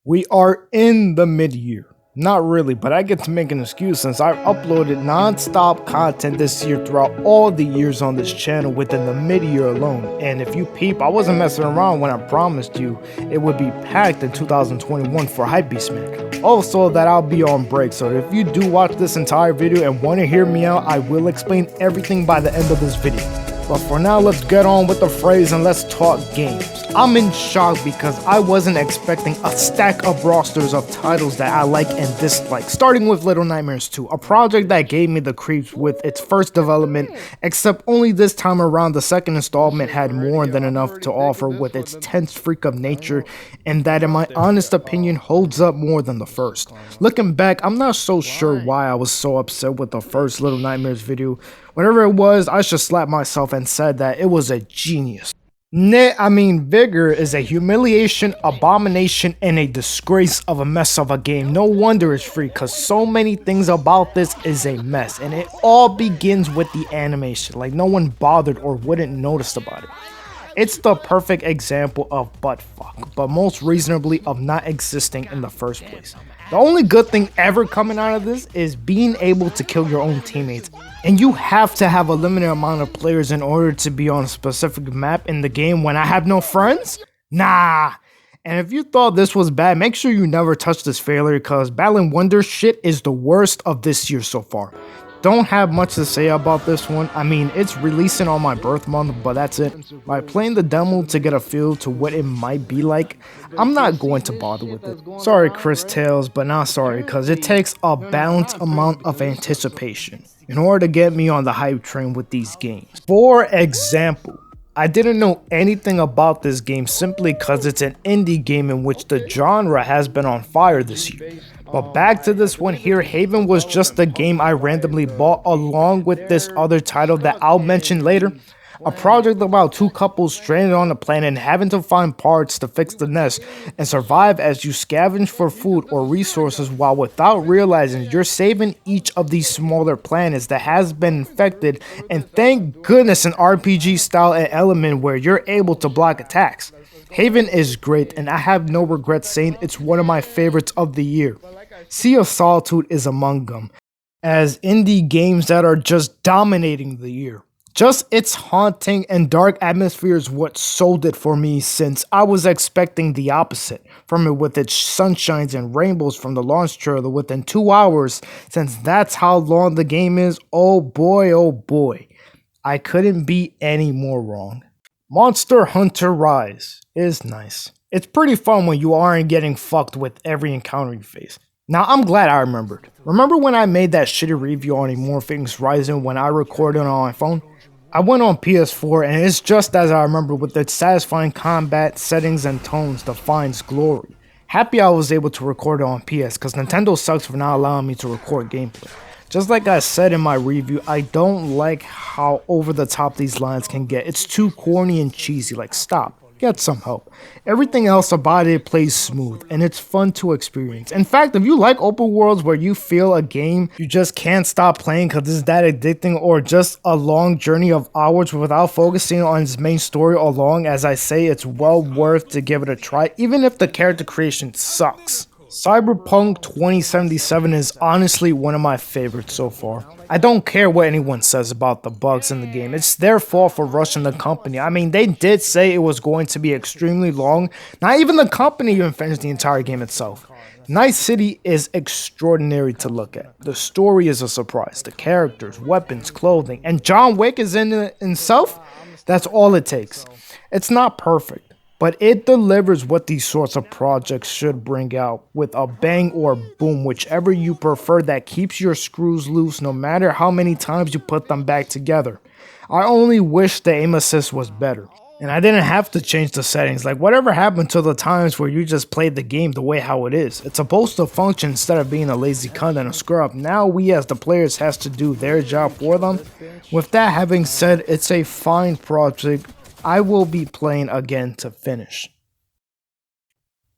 We are in the mid-year. Not really, but I get to make an excuse since I've uploaded non-stop content this year throughout all the years on this channel within the mid-year alone. And if you peep, I wasn't messing around when I promised you it would be packed in 2021 for Hypebeastman. Also that I'll be on break, so if you do watch this entire video and want to hear me out, I will explain everything by the end of this video. But for now, let's get on with the phrase and let's talk games. I'm in shock because I wasn't expecting a stack of rosters of titles that I like and dislike, starting with Little Nightmares 2, a project that gave me the creeps with its first development, except only this time around the second installment had more than enough to offer with its tense freak of nature, and that in my honest opinion holds up more than the first. Looking back, I'm not so sure why I was so upset with the first Little Nightmares video. Whatever it was, I should slap myself and said that it was a genius. Vigor is a humiliation, abomination, and a disgrace of a mess of a game. No wonder it's free, cause so many things about this is a mess, and it all begins with the animation. Like no one bothered or wouldn't notice about it. It's the perfect example of buttfuck, but most reasonably of not existing in the first place. The only good thing ever coming out of this is being able to kill your own teammates, and you have to have a limited amount of players in order to be on a specific map in the game when I have no friends? Nah. And if you thought this was bad, make sure you never touch this failure because Balan Wonderworld shit is the worst of this year so far. Don't have much to say about this one. I mean, it's releasing on my birth month, but that's it. By playing the demo to get a feel to what it might be like, I'm not going to bother with it. Sorry, Cris Tales, but not sorry, because it takes a balanced amount of anticipation in order to get me on the hype train with these games. For example, I didn't know anything about this game simply because it's an indie game in which the genre has been on fire this year. But back to this one here, Haven was just the game I randomly bought along with this other title that I'll mention later. A project about two couples stranded on a planet and having to find parts to fix the nest and survive as you scavenge for food or resources while without realizing you're saving each of these smaller planets that has been infected, and thank goodness an RPG style element where you're able to block attacks. Haven is great and I have no regrets saying it's one of my favorites of the year. Sea of Solitude is among them, as indie games that are just dominating the year. Just its haunting and dark atmosphere is what sold it for me, since I was expecting the opposite from it with its sunshines and rainbows from the launch trailer within 2 hours, since that's how long the game is. Oh boy, I couldn't be any more wrong. Monster Hunter Rise is nice. It's pretty fun when you aren't getting fucked with every encounter you face. Now, I'm glad I remembered. Remember when I made that shitty review on Immortal Rising when I recorded on my phone? I went on PS4 and it's just as I remember, with its satisfying combat, settings, and tones defines glory. Happy I was able to record it on PS because Nintendo sucks for not allowing me to record gameplay. Just like I said in my review, I don't like how over the top these lines can get. It's too corny and cheesy, like stop. Get some help. Everything else about it plays smooth and it's fun to experience. In fact, if you like open worlds where you feel a game you just can't stop playing because it's that addicting, or just a long journey of hours without focusing on its main story along, as I say, it's well worth to give it a try even if the character creation sucks. Cyberpunk 2077 is honestly one of my favorites so far. I don't care what anyone says about the bugs in the game. It's their fault for rushing the company. I mean, they did say it was going to be extremely long. Not even the company even finished the entire game itself. Night City is extraordinary to look at. The story is a surprise. The characters, weapons, clothing, and John Wick is in it himself. That's all it takes. It's not perfect, but it delivers what these sorts of projects should bring out, with a bang or boom, whichever you prefer, that keeps your screws loose no matter how many times you put them back together. I only wish the aim assist was better, and I didn't have to change the settings. Like, whatever happened to the times where you just played the game the way how it is? It's supposed to function instead of being a lazy cunt and a scrub. Now we as the players has to do their job for them. With that having said, it's a fine project I will be playing again to finish.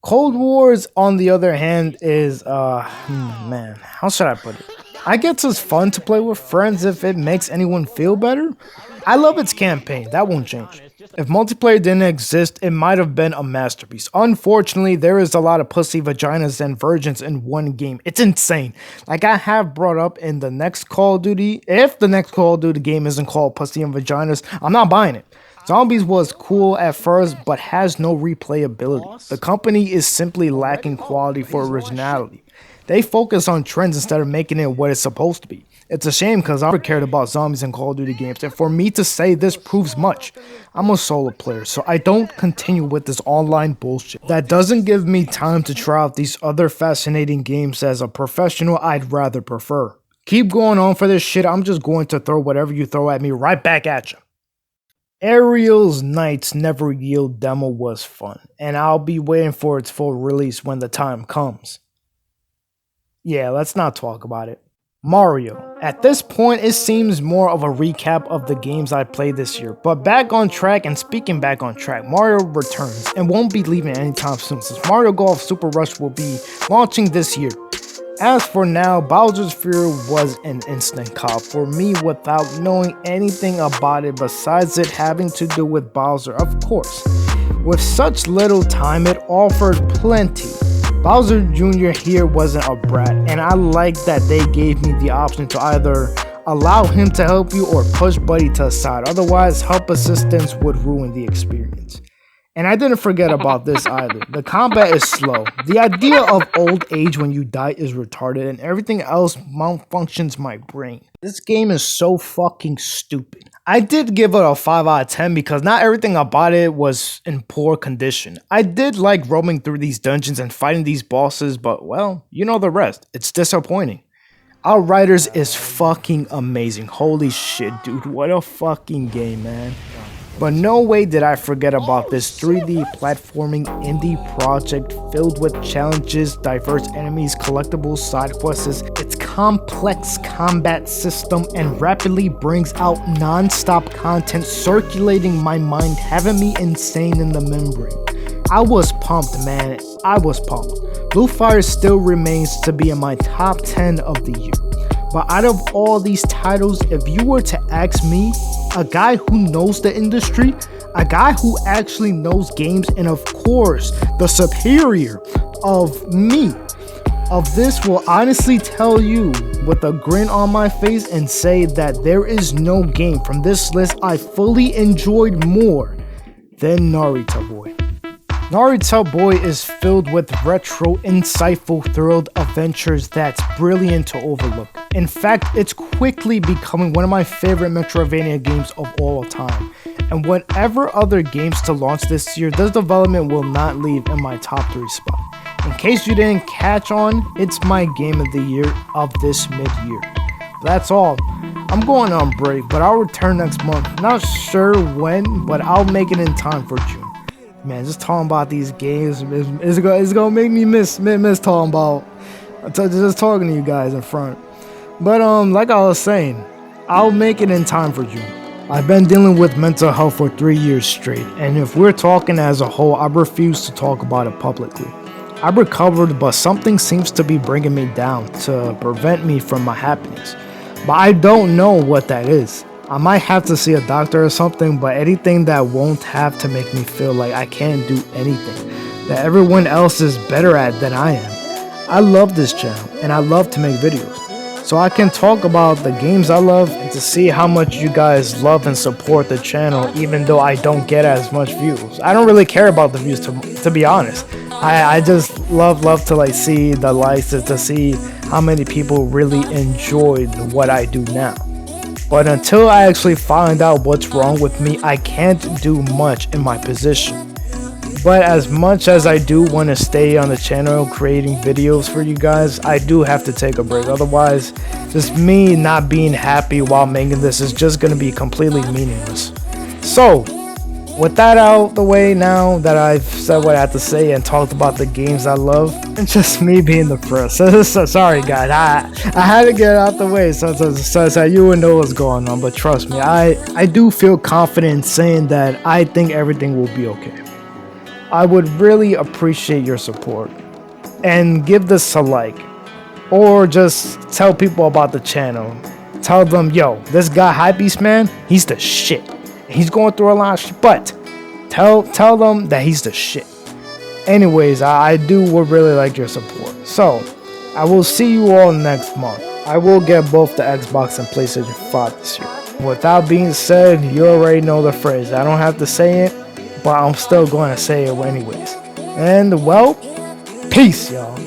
Cold Wars, on the other hand, is, man, how should I put it? I guess it's fun to play with friends if it makes anyone feel better. I love its campaign, that won't change. If multiplayer didn't exist, it might have been a masterpiece. Unfortunately, there is a lot of pussy vaginas and virgins in one game. It's insane. Like I have brought up in the next Call of Duty, if the next Call of Duty game isn't called Pussy and Vaginas, I'm not buying it. Zombies was cool at first, but has no replayability. The company is simply lacking quality for originality. They focus on trends instead of making it what it's supposed to be. It's a shame because I never cared about zombies in Call of Duty games, and for me to say this proves much. I'm a solo player, so I don't continue with this online bullshit. That doesn't give me time to try out these other fascinating games as a professional I'd rather prefer. Keep going on for this shit, I'm just going to throw whatever you throw at me right back at you. Ariel's Nights Never Yield demo was fun, and I'll be waiting for its full release when the time comes. Yeah, let's not talk about it. Mario. At this point, it seems more of a recap of the games I played this year, but back on track, and speaking back on track, Mario returns and won't be leaving anytime soon since Mario Golf Super Rush will be launching this year. As for now, Bowser's Fury was an instant cop for me without knowing anything about it besides it having to do with Bowser, of course. With such little time, it offered plenty. Bowser Jr. here wasn't a brat, and I like that they gave me the option to either allow him to help you or push Buddy to the side, otherwise help assistance would ruin the experience. And I didn't forget about this either. The combat is slow. The idea of old age when you die is retarded, and everything else malfunctions my brain. This game is so fucking stupid. I did give it a 5 out of 10 because not everything about it was in poor condition. I did like roaming through these dungeons and fighting these bosses, but well, you know the rest. It's disappointing. Outriders is fucking amazing. Holy shit, dude. What a fucking game, man. But no way did I forget about this 3D platforming indie project filled with challenges, diverse enemies, collectibles, side quests, its complex combat system, and rapidly brings out non-stop content circulating my mind, having me insane in the membrane. I was pumped, man. I was pumped. Blue Fire still remains to be in my top 10 of the year. But out of all these titles, if you were to ask me, a guy who knows the industry, a guy who actually knows games, and of course, the superior of me, of this will honestly tell you with a grin on my face and say that there is no game from this list I fully enjoyed more than Narita Boy. Narita Boy is filled with retro, insightful, thrilled adventures that's brilliant to overlook. In fact, it's quickly becoming one of my favorite Metroidvania games of all time. And whatever other games to launch this year, this development will not leave in my top 3 spot. In case you didn't catch on, it's my game of the year of this mid-year. That's all. I'm going on break, but I'll return next month. Not sure when, but I'll make it in time for June. Man, just talking about these games is gonna make me miss talking about just talking to you guys in front. But like I was saying, I'll make it in time for June. I've been dealing with mental health for 3 years straight, and if we're talking as a whole, I refuse to talk about it publicly. I've recovered, but something seems to be bringing me down to prevent me from my happiness. But I don't know what that is. I might have to see a doctor or something, but anything that won't have to make me feel like I can't do anything that everyone else is better at than I am. I love this channel, and I love to make videos, so I can talk about the games I love and to see how much you guys love and support the channel, even though I don't get as much views. I don't really care about the views, to be honest. I just love to like see the likes, to see how many people really enjoyed what I do now. But until I actually find out what's wrong with me, I can't do much in my position. But as much as I do want to stay on the channel creating videos for you guys, I do have to take a break. Otherwise, just me not being happy while making this is just going to be completely meaningless. So, with that out the way, now that I've said what I have to say and talked about the games I love, and just me being depressed. So sorry guys, I had to get it out the way so you would know what's going on. But trust me, I do feel confident in saying that I think everything will be okay. I would really appreciate your support, and give this a like, or just tell people about the channel. Tell them, yo, this guy Hypebeastman, he's the shit. He's going through a lot of shit, but Tell them that he's the shit. Anyways, I would really like your support. So, I will see you all next month. I will get both the Xbox and PlayStation 5 this year. With that being said, you already know the phrase. I don't have to say it, but I'm still going to say it anyways. And, well, peace, y'all.